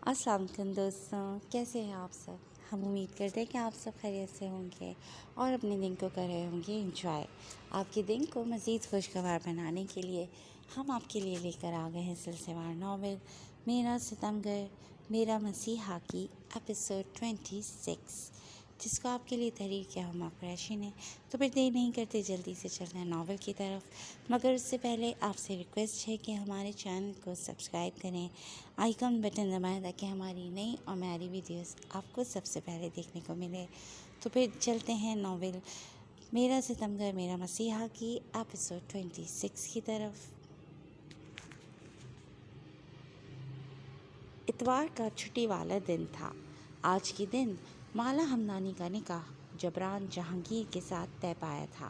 السلام علیکم دوستوں، کیسے ہیں آپ سب؟ ہم امید کرتے ہیں کہ آپ سب خیریت سے ہوں گے اور اپنے دن کو کر رہے ہوں گے انجوائے۔ آپ کے دن کو مزید خوشگوار بنانے کے لیے ہم آپ کے لیے لے کر آ گئے ہیں سلسلہ وار ناول میرا ستمگر میرا مسیحا کی ایپیسوڈ 26، جس کو آپ کے لیے تحریر کیا ہم قریشی نے۔ تو پھر دیر نہیں کرتے، جلدی سے چلتے ہیں ناول کی طرف، مگر اس سے پہلے آپ سے ریکویسٹ ہے کہ ہمارے چینل کو سبسکرائب کریں، آئیکن بٹن دبائیں تاکہ ہماری نئی اور معیاری ویڈیوز آپ کو سب سے پہلے دیکھنے کو ملے۔ تو پھر چلتے ہیں ناول میرا ستمگر میرا مسیحا کی ایپیسوڈ 26 کی طرف۔ اتوار کا چھٹی والا دن تھا۔ آج کے دن مالا ہمدانی کا نکاح جبران جہانگیر کے ساتھ طے پایا تھا۔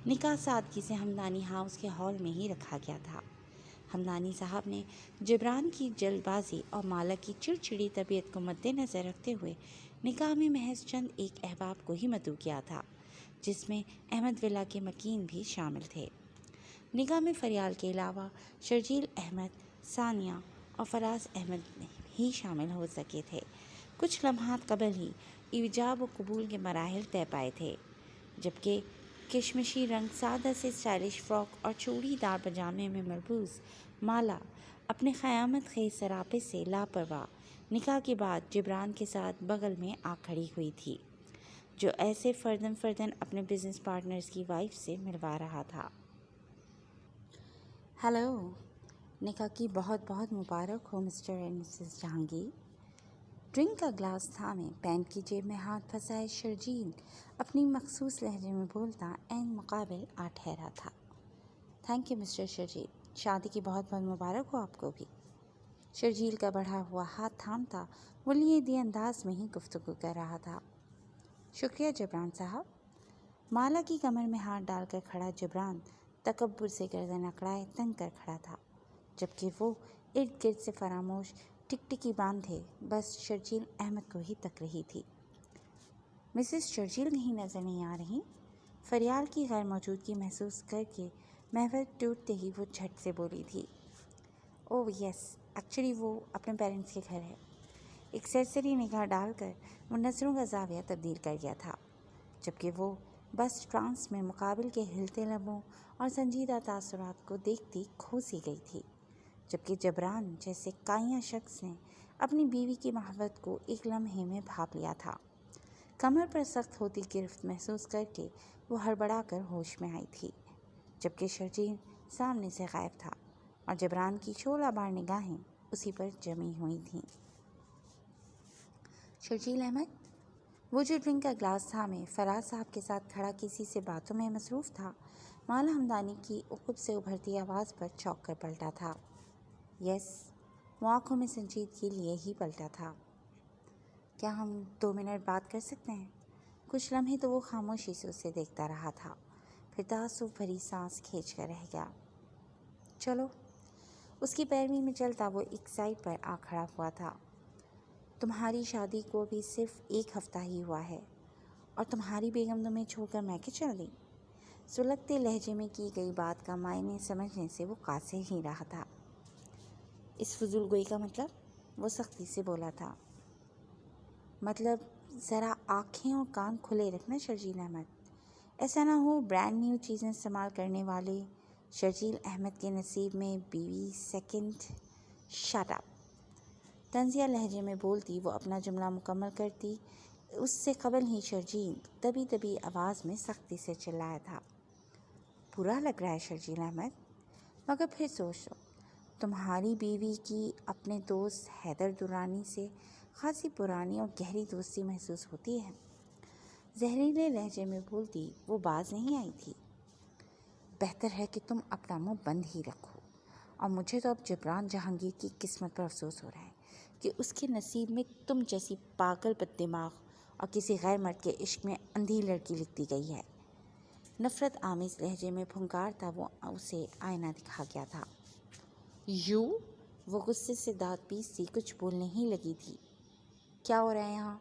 نکاح سادگی سے ہمدانی ہاؤس کے ہال میں ہی رکھا گیا تھا۔ ہمدانی صاحب نے جبران کی جلد بازی اور مالا کی چڑچڑی طبیعت کو مد نظر رکھتے ہوئے نکاح میں محض چند ایک احباب کو ہی مدعو کیا تھا، جس میں احمد ولا کے مکین بھی شامل تھے۔ نکاح میں فریال کے علاوہ شرجیل احمد، ثانیہ اور فراز احمد ہی شامل ہو سکے تھے۔ کچھ لمحات قبل ہی ایجاب و قبول کے مراحل طے پائے تھے، جبکہ کشمشی رنگ سادہ سے اسٹائلش فراک اور چوڑی دار پاجامے میں ملبوس مالا اپنے قیامت خیز سراپے سے لاپرواہ نکاح کے بعد جبران کے ساتھ بغل میں آ کھڑی ہوئی تھی، جو ایسے فرداً اپنے بزنس پارٹنرز کی وائف سے ملوا رہا تھا۔ ہیلو، نکاح کی بہت بہت مبارک ہو mister and Mrs Jahangir. Drink کا گلاس تھامے پینٹ کی جیب میں ہاتھ پھنسائے شرجیل اپنی مخصوص لہجے میں بولتا عین مقابل آ ٹھہرا تھا۔ تھینک یو مسٹر شرجیل، شادی کی بہت بہت مبارک ہو آپ کو بھی۔ شرجیل کا بڑھا ہوا ہاتھ تھامتا وہ لیے دی انداز میں ہی گفتگو کر رہا تھا۔ شکریہ جبران صاحب۔ مالا کی کمر میں ہاتھ ڈال کر کھڑا جبران تکبر سے گردن اکڑائے تنگ کر کھڑا تھا، جبکہ وہ ارد گرد سے فراموش ٹکٹکی باندھے بس شرجیل احمد کو ہی تک رہی تھی۔ مسز شرجیل کہیں نظر نہیں آ رہی؟ فریال کی غیر موجودگی محسوس کر کے محول ٹوٹتے ہی وہ جھٹ سے بولی تھی۔ اوہ یس، ایکچولی وہ اپنے پیرنٹس کے گھر ہے۔ ایک سرسری نگاہ ڈال کر وہ نظروں کا زاویہ تبدیل کر گیا تھا، جبکہ وہ بس ٹرانس میں مقابل کے ہلتے لبوں اور سنجیدہ تاثرات کو دیکھتی کھو سی گئی تھی، جبکہ جبران جیسے کائیاں شخص نے اپنی بیوی کی محبت کو ایک لمحے میں بھاپ لیا تھا۔ کمر پر سخت ہوتی گرفت محسوس کر کے وہ ہڑبڑا کر ہوش میں آئی تھی، جبکہ شرجیل سامنے سے غائب تھا اور جبران کی شعلہ بار نگاہیں اسی پر جمی ہوئی تھیں۔ شرجیل احمد، وہ جو ڈرنک کا گلاس تھامے فراز صاحب کے ساتھ کھڑا کسی سے باتوں میں مصروف تھا، مالا ہمدانی کی عقب سے ابھرتی آواز پر چونک کر پلٹا تھا۔ یس، وہ آنکھوں میں سنجیدگی لیے ہی پلٹا تھا۔ کیا ہم 2 منٹ بات کر سکتے ہیں؟ کچھ لمحے تو وہ خاموشی سے اسے دیکھتا رہا تھا، پھر تعصب بھری سانس کھینچ کر رہ گیا۔ چلو۔ اس کی پیروی میں چلتا وہ ایک سائڈ پر آ کھڑا ہوا تھا۔ تمہاری شادی کو بھی صرف 1 ہفتہ ہی ہوا ہے اور تمہاری بیگم تمہیں چھوڑ کر میکے چل گئی؟ سلگتے لہجے میں کی گئی بات کا معنی سمجھنے سے وہ قاصر ہی رہا تھا۔ اس فضول گوئی کا مطلب؟ وہ سختی سے بولا تھا۔ مطلب ذرا آنکھیں اور کان کھلے رکھنا شرجیل احمد، ایسا نہ ہو برانڈ نیو چیزیں استعمال کرنے والے شرجیل احمد کے نصیب میں بیوی سیکنڈ۔ شٹ اپ، طنزیہ لہجے میں بولتی وہ اپنا جملہ مکمل کرتی، اس سے قبل ہی شرجیل دبی آواز میں سختی سے چلایا تھا۔ برا لگ رہا ہے شرجیل احمد، مگر پھر سوچ لو، تمہاری بیوی کی اپنے دوست حیدر درانی سے خاصی پرانی اور گہری دوستی محسوس ہوتی ہے۔ زہریلے لہجے میں بولتی وہ باز نہیں آئی تھی۔ بہتر ہے کہ تم اپنا منہ بند ہی رکھو، اور مجھے تو اب جبران جہانگیر کی قسمت پر افسوس ہو رہا ہے کہ اس کے نصیب میں تم جیسی پاگل بد دماغ اور کسی غیر مرد کے عشق میں اندھی لڑکی لکھتی گئی ہے۔ نفرت آمیز لہجے میں پھنکارتا وہ اسے آئینہ دکھا گیا تھا۔ یو، وہ غصے سے دانت پیستی کچھ بولنے ہی لگی تھی۔ کیا ہو رہا ہے یہاں؟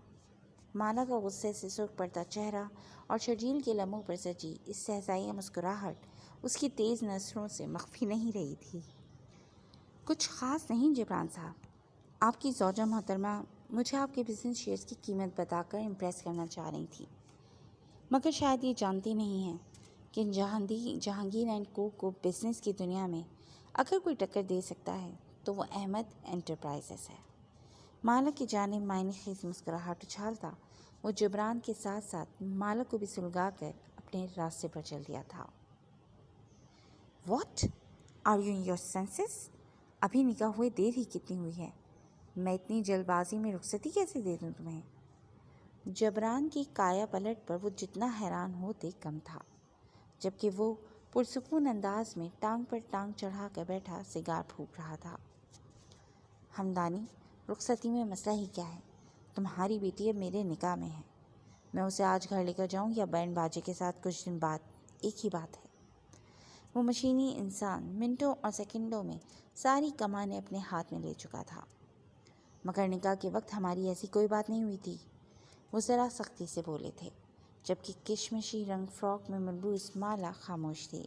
مالا کا غصے سے سرخ پڑتا چہرہ اور شرجیل کے لبوں پر سجی استہزائیہ مسکراہٹ اس کی تیز نظروں سے مخفی نہیں رہی تھی۔ کچھ خاص نہیں جبران صاحب، آپ کی زوجہ محترمہ مجھے آپ کے بزنس شیئرز کی قیمت بتا کر امپریس کرنا چاہ رہی تھی، مگر شاید یہ جانتی نہیں ہیں کہ جہانگیر اینڈ کو بزنس کی دنیا میں اگر کوئی ٹکر دے سکتا ہے تو وہ احمد انٹرپرائزز ہے۔ مالک کی جانب معنی خیز مسکراہٹ اچھالتا وہ جبران کے ساتھ ساتھ مالک کو بھی سلگا کر اپنے راستے پر چل دیا تھا۔ What are you in your senses? ابھی نکاح ہوئے دیر ہی کتنی ہوئی ہے؟ میں اتنی جلد بازی میں رخصتی کیسے دے دوں تمہیں؟ جبران کی کایا پلٹ پر وہ جتنا حیران ہوتے کم تھا، جبکہ وہ پرسکون انداز میں ٹانگ پر ٹانگ چڑھا کر بیٹھا سگار پھونک رہا تھا۔ ہمدانی، رخصتی میں مسئلہ ہی کیا ہے؟ تمہاری بیٹی اب میرے نکاح میں ہے، میں اسے آج گھر لے کر جاؤں یا بینڈ باجے کے ساتھ کچھ دن بعد، ایک ہی بات ہے۔ وہ مشینی انسان منٹوں اور سیکنڈوں میں ساری کمانیں اپنے ہاتھ میں لے چکا تھا، مگر نکاح کے وقت ہماری ایسی کوئی بات نہیں ہوئی تھی، وہ ذرا سختی سے بولے تھے، جبکہ کشمشی رنگ فراک میں ملبوس مالا خاموش تھی۔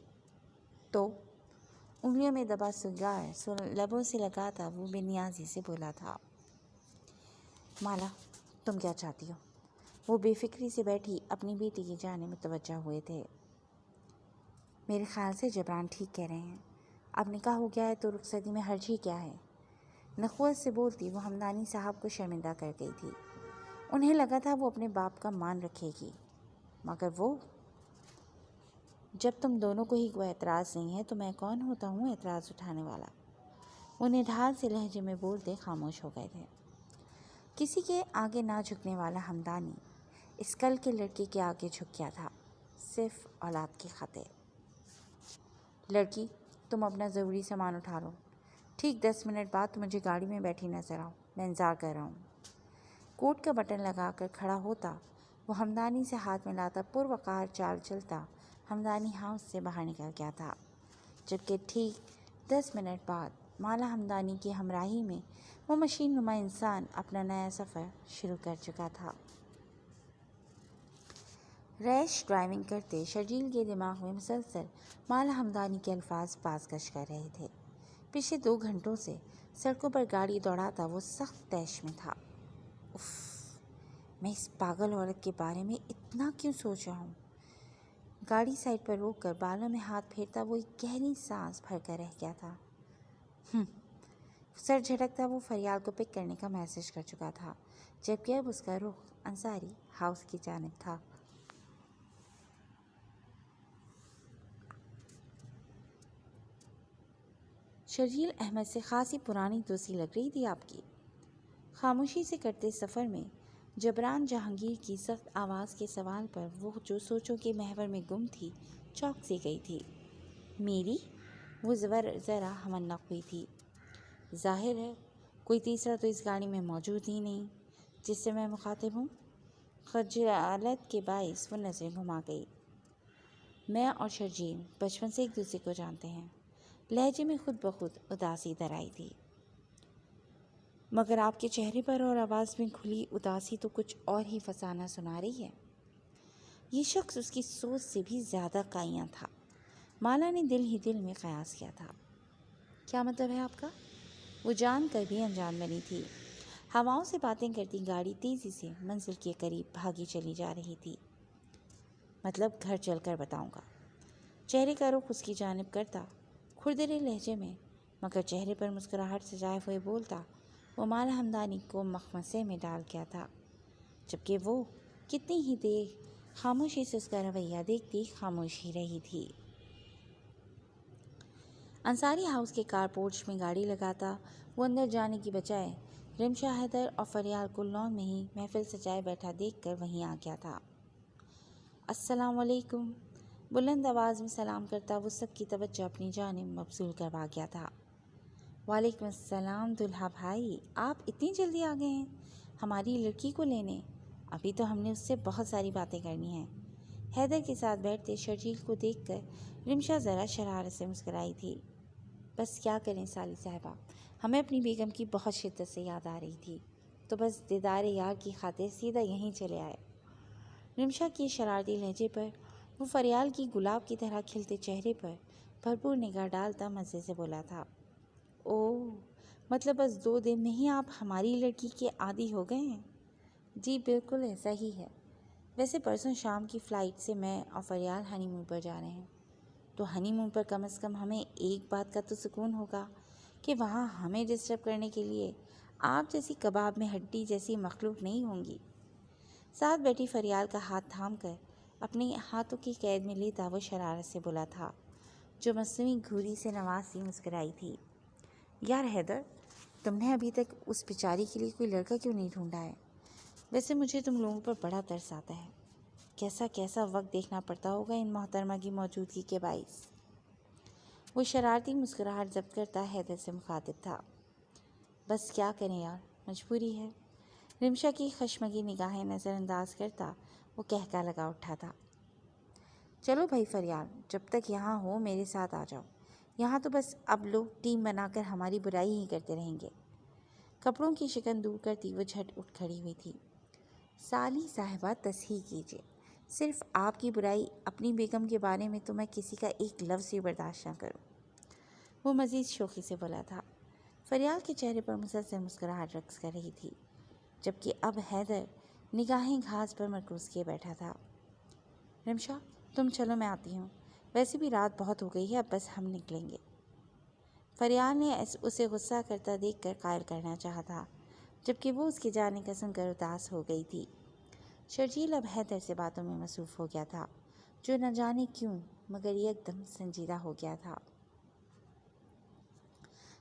تو انگلیوں میں دبا سگار لبوں سے لگاتا وہ بے نیازی سے بولا تھا۔ مالا، تم کیا چاہتی ہو؟ وہ بے فکری سے بیٹھی اپنی بیٹی کی جانب متوجہ ہوئے تھے۔ میرے خیال سے جبران ٹھیک کہہ رہے ہیں، اب نکاح ہو گیا ہے تو رخصتی میں حرج ہی کیا ہے؟ نخوت سے بولتی وہ ہمدانی صاحب کو شرمندہ کر گئی تھی۔ انہیں لگا تھا وہ اپنے باپ کا مان رکھے گی، مگر وہ، جب تم دونوں کو ہی کوئی اعتراض نہیں ہے تو میں کون ہوتا ہوں اعتراض اٹھانے والا؟ وہ نڈھال سے لہجے میں بولتے خاموش ہو گئے تھے۔ کسی کے آگے نہ جھکنے والا ہمدانی اس کل کے لڑکے کے آگے جھک گیا تھا، صرف اولاد کی خاطر۔ لڑکی، تم اپنا ضروری سامان اٹھا لو، ٹھیک 10 منٹ بعد تم مجھے گاڑی میں بیٹھی نظر آؤ، میں انتظار کر رہا ہوں۔ کوٹ کا بٹن لگا کر کھڑا ہوتا وہ ہمدانی سے ہاتھ ملاتا پروقار چال چلتا ہمدانی ہاؤس سے باہر نکل گیا تھا، جبکہ ٹھیک 10 منٹ بعد مالا ہمدانی کی ہمراہی میں وہ مشین نما انسان اپنا نیا سفر شروع کر چکا تھا۔ ریش ڈرائیونگ کرتے شرجیل کے دماغ میں مسلسل مالا ہمدانی کے الفاظ پاس گشت کر رہے تھے۔ پچھلے 2 گھنٹوں سے سڑکوں پر گاڑی دوڑاتا وہ سخت طیش میں تھا۔ اف، میں اس پاگل عورت کے بارے میں اتنا کیوں سوچ رہا ہوں؟ گاڑی سائڈ پر روک کر بالوں میں ہاتھ پھیرتا وہ ایک گہری سانس بھر کر رہ گیا تھا۔ سر جھٹکتا وہ فریال کو پک کرنے کا میسج کر چکا تھا، جبکہ اب اس کا رخ انصاری ہاؤس کی جانب تھا۔ شرجیل احمد سے خاصی پرانی دوستی لگ رہی تھی آپ کی؟ خاموشی سے کرتے سفر میں جبران جہانگیر کی سخت آواز کے سوال پر وہ جو سوچوں کے محور میں گم تھی چونک سی گئی تھی۔ میری؟ وہ ذرا ہمنق ہوئی تھی۔ ظاہر ہے کوئی تیسرا تو اس گاڑی میں موجود ہی نہیں جس سے میں مخاطب ہوں۔ خجالت کے باعث وہ نظریں گھما گئی۔ میں اور شرجیل بچپن سے ایک دوسرے کو جانتے ہیں، لہجے میں خود بخود اداسی در آئی تھی۔ مگر آپ کے چہرے پر اور آواز میں کھلی اداسی تو کچھ اور ہی فسانہ سنا رہی ہے۔ یہ شخص اس کی سوچ سے بھی زیادہ کائیاں تھا، مالا نے دل ہی دل میں قیاس کیا تھا۔ کیا مطلب ہے آپ کا؟ وہ جان کر بھی انجان بنی تھی۔ ہواؤں سے باتیں کرتی گاڑی تیزی سے منزل کے قریب بھاگی چلی جا رہی تھی۔ مطلب گھر چل کر بتاؤں گا۔ چہرے کا رخ اس کی جانب کرتا کھردرے لہجے میں، مگر چہرے پر مسکراہٹ سجائے ہوئے بولتا وہ مالا ہمدانی کو مخمصے میں ڈال گیا تھا، جبکہ وہ کتنی ہی دیر خاموشی سے اس کا رویہ دیکھتی خاموش ہی رہی تھی۔ انصاری ہاؤس کے کار پورچ میں گاڑی لگاتا وہ اندر جانے کی بجائے رمشا حیدر اور فریال کو لان میں ہی محفل سجائے بیٹھا دیکھ کر وہیں آ گیا تھا۔ السلام علیکم، بلند آواز میں سلام کرتا وہ سب کی توجہ اپنی جانب مبذول کروا گیا تھا۔ وعلیکم السلام دلہا بھائی، آپ اتنی جلدی آ گئے ہیں ہماری لڑکی کو لینے؟ ابھی تو ہم نے اس سے بہت ساری باتیں کرنی ہیں۔ حیدر کے ساتھ بیٹھتے شرجیل کو دیکھ کر رمشا ذرا شرارت سے مسکرائی تھی۔ بس کیا کریں سالی صاحبہ، ہمیں اپنی بیگم کی بہت شدت سے یاد آ رہی تھی، تو بس دیدار یار کی خاطر سیدھا یہیں چلے آئے۔ رمشا کی شرارتی لہجے پر وہ فریال کی گلاب کی طرح کھلتے چہرے پر بھرپور نگاہ ڈالتا مزے سے بولا تھا۔ اوہ، مطلب بس 2 دن میں ہی آپ ہماری لڑکی کے عادی ہو گئے ہیں؟ جی بالکل ایسا ہی ہے۔ ویسے پرسوں شام کی فلائٹ سے میں اور فریال ہنی مون پر جا رہے ہیں، تو ہنی مون پر کم از کم ہمیں ایک بات کا تو سکون ہوگا کہ وہاں ہمیں ڈسٹرب کرنے کے لیے آپ جیسی کباب میں ہڈی جیسی مخلوق نہیں ہوں گی۔ ساتھ بیٹھی فریال کا ہاتھ تھام کر اپنے ہاتھوں کی قید میں لیتا وہ شرارت سے بولا تھا، جو مصنوعی گھوری سے نواز سی مسکرائی تھی۔ یار حیدر، تم نے ابھی تک اس بیچاری کے لیے کوئی لڑکا کیوں نہیں ڈھونڈا ہے؟ ویسے مجھے تم لوگوں پر بڑا ترس آتا ہے، کیسا وقت دیکھنا پڑتا ہوگا ان محترمہ کی موجودگی کے باعث۔ وہ شرارتی مسکراہٹ ضبط کرتا حیدر سے مخاطب تھا۔ بس کیا کریں یار، مجبوری ہے۔ رمشا کی خشمگی نگاہیں نظر انداز کرتا وہ کہکا لگا اٹھا تھا۔ چلو بھائی فریال، جب تک یہاں ہو میرے ساتھ آ جاؤ، یہاں تو بس اب لوگ ٹیم بنا کر ہماری برائی ہی کرتے رہیں گے۔ کپڑوں کی شکن دور کرتی وہ جھٹ اٹھ کھڑی ہوئی تھی۔ سالی صاحبہ تصحیح کیجیے، صرف آپ کی برائی اپنی بیگم کے بارے میں تو میں کسی کا ایک لفظ بھی برداشت نہ کروں، وہ مزید شوخی سے بولا تھا۔ فریال کے چہرے پر مسلسل مسکراہٹ رقص کر رہی تھی، جبکہ اب حیدر نگاہیں گھاس پر مرکوز کیے بیٹھا تھا۔ رمشا تم چلو، میں آتی ہوں، ویسے بھی رات بہت ہو گئی ہے، اب بس ہم نکلیں گے۔ فریال نے اسے غصہ کرتا دیکھ کر قائل کرنا چاہا تھا، جبکہ وہ اس کے جانے کا سن کر اداس ہو گئی تھی۔ شرجیل اب حیدر سے باتوں میں مصروف ہو گیا تھا، جو نہ جانے کیوں مگر ایک دم سنجیدہ ہو گیا تھا۔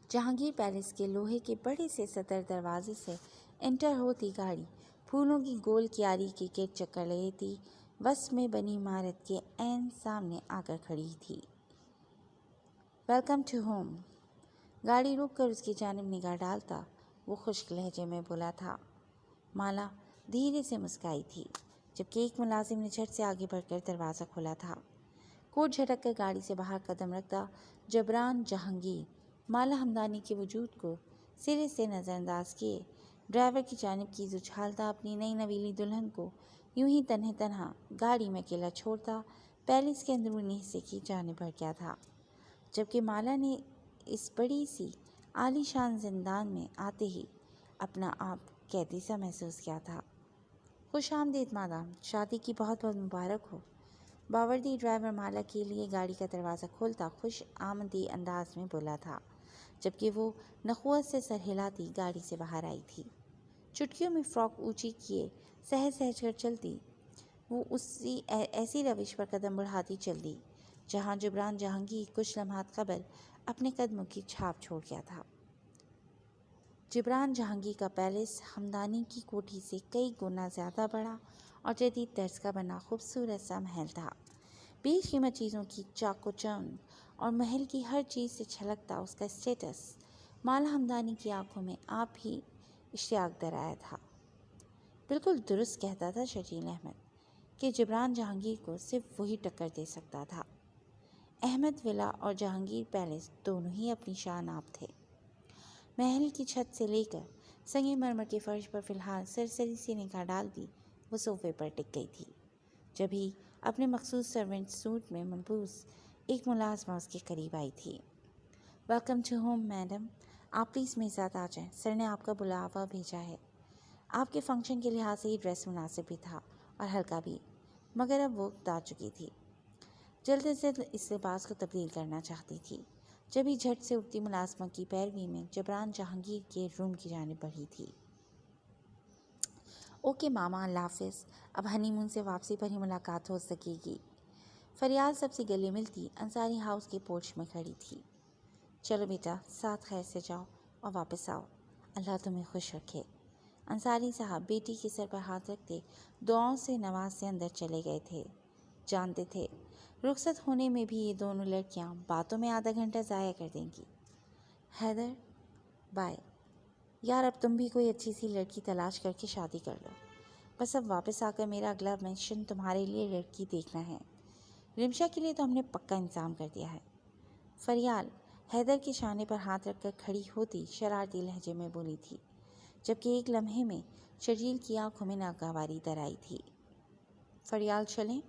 جہانگیر پیلس کے لوہے کے بڑے سے صدر دروازے سے انٹر ہوتی گاڑی پھولوں کی گول کیاری کے گرد چکر لیتی وسط میں بنی عمارت کے عین سامنے آ کر کھڑی تھی۔ Welcome to home. گاڑی روک کر اس کی جانب نگاہ ڈالتا وہ خشک لہجے میں بولا تھا۔ مالا دھیرے سے مسکرائی تھی، جبکہ ایک ملازم نے جھٹ سے آگے بڑھ کر دروازہ کھولا تھا۔ کوٹ جھٹک کر گاڑی سے باہر قدم رکھتا جبران جہانگیر مالا ہمدانی کے وجود کو سرے سے نظر انداز کیے ڈرائیور کی جانب کی اچھالتا اپنی نئی نویلی دلہن کو یوں ہی تنہا گاڑی میں اکیلا چھوڑتا پیلس کے اندرونی حصے کی جانب بڑھ گیا تھا، جبکہ مالا نے اس بڑی سی عالی شان زندان میں آتے ہی اپنا آپ قیدی سا محسوس کیا تھا۔ خوش آمدید مادام، شادی کی بہت بہت مبارک ہو۔ باوردی ڈرائیور مالا کے لیے گاڑی کا دروازہ کھولتا خوش آمدی انداز میں بولا تھا، جبکہ وہ نخوت سے سر ہلاتی گاڑی سے باہر آئی تھی۔ چٹکیوں میں فراک اونچی کیے سہج سہج کر چلتی وہ اسی ایسی روش پر قدم بڑھاتی چل دی جہاں جبران جہانگیر کچھ لمحات قبل اپنے قدموں کی چھاپ چھوڑ گیا تھا۔ جبران جہانگیر کا پیلس ہمدانی کی کوٹھی سے کئی گنا زیادہ بڑا اور جدید طرز کا بنا خوبصورت سا محل تھا۔ بیش قیمت چیزوں کی چاق و چوند اور محل کی ہر چیز سے چھلکتا اس کا اسٹیٹس مالا ہمدانی کی آنکھوں میں آپ ہی اشتیاق در آیا تھا۔ بالکل درست کہتا تھا شرجیل احمد کہ جبران جہانگیر کو صرف وہی ٹکر دے سکتا تھا۔ احمد ولا اور جہانگیر پیلس دونوں ہی اپنی شان آپ تھے۔ محل کی چھت سے لے کر سنگ مرمر کے فرش پر فی الحال سرسری سی نگاہ ڈالتی وہ صوفے پر ٹک گئی تھی، جبھی اپنے مخصوص سرونٹ سوٹ میں ملبوس ایک ملازمہ اس کے قریب آئی تھی۔ ویلکم ٹو ہوم میڈم، آپ پلیز میرے ساتھ آ جائیں، سر نے آپ کا بلاوا بھیجا ہے۔ آپ کے فنکشن کے لحاظ سے یہ ڈریس مناسب بھی تھا اور ہلکا بھی، مگر اب وہ بتا چکی تھی، جلد از جلد اس لباس کو تبدیل کرنا چاہتی تھی، جبھی جھٹ سے اٹھتی ملازمہ کی پیروی میں جبران جہانگیر کے روم کی جانب بڑھی تھی۔ اوکے ماما، اللہ حافظ، اب ہنی مون سے واپسی پر ہی ملاقات ہو سکے گی۔ فریال سب سے گلے ملتی انصاری ہاؤس کے پورچ میں کھڑی تھی۔ چلو بیٹا، ساتھ خیر سے جاؤ اور واپس آؤ، اللہ تمہیں خوش رکھے۔ انصاری صاحب بیٹی کے سر پر ہاتھ رکھتے دعاؤں سے نواز سے اندر چلے گئے تھے۔ جانتے تھے رخصت ہونے میں بھی یہ دونوں لڑکیاں باتوں میں آدھا گھنٹہ ضائع کر دیں گی۔ حیدر بائے یار، اب تم بھی کوئی اچھی سی لڑکی تلاش کر کے شادی کر لو، بس اب واپس آ کر میرا اگلا مشن تمہارے لیے لڑکی دیکھنا ہے۔ رمشا کے لیے تو ہم نے پکا انتظام کر دیا ہے۔ فریال حیدر کے شانے پر ہاتھ رکھ کر کھڑی ہوتی شرارتی لہجے میں بولی تھی، جبکہ ایک لمحے میں شرجیل کی آنکھوں میں ناگواری در آئی تھی۔ فریال چلیں؟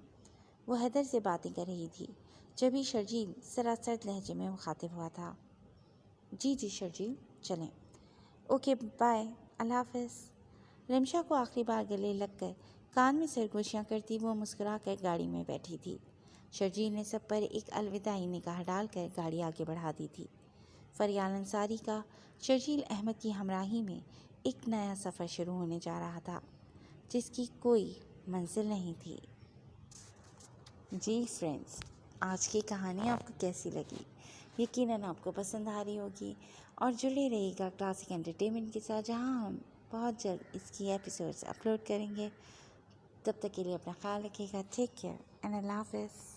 وہ حیدر سے باتیں کر رہی تھی، جبھی شرجیل سراسر لہجے میں مخاطب ہوا تھا۔ جی شرجیل چلیں، اوکے بائے، اللہ حافظ۔ رمشا کو آخری بار گلے لگ کر کان میں سرگوشیاں کرتی وہ مسکرا کر گاڑی میں بیٹھی تھی۔ شرجیل نے سب پر ایک الوداعی نگاہ ڈال کر گاڑی آگے بڑھا دی تھی۔ فریال انصاری کا شرجیل احمد کی ہمراہی میں ایک نیا سفر شروع ہونے جا رہا تھا جس کی کوئی منزل نہیں تھی۔ جی فرینڈز، آج کی کہانی آپ کو کیسی لگی؟ یقیناً آپ کو پسند آ رہی ہوگی اور جڑے رہے گا کلاسک انٹرٹینمنٹ کے ساتھ، جہاں ہم بہت جلد اس کی ایپیسوڈز اپلوڈ کریں گے۔ تب تک کے لیے اپنا خیال رکھیے گا۔ ٹیک کیئر اینڈ اللہ حافظ۔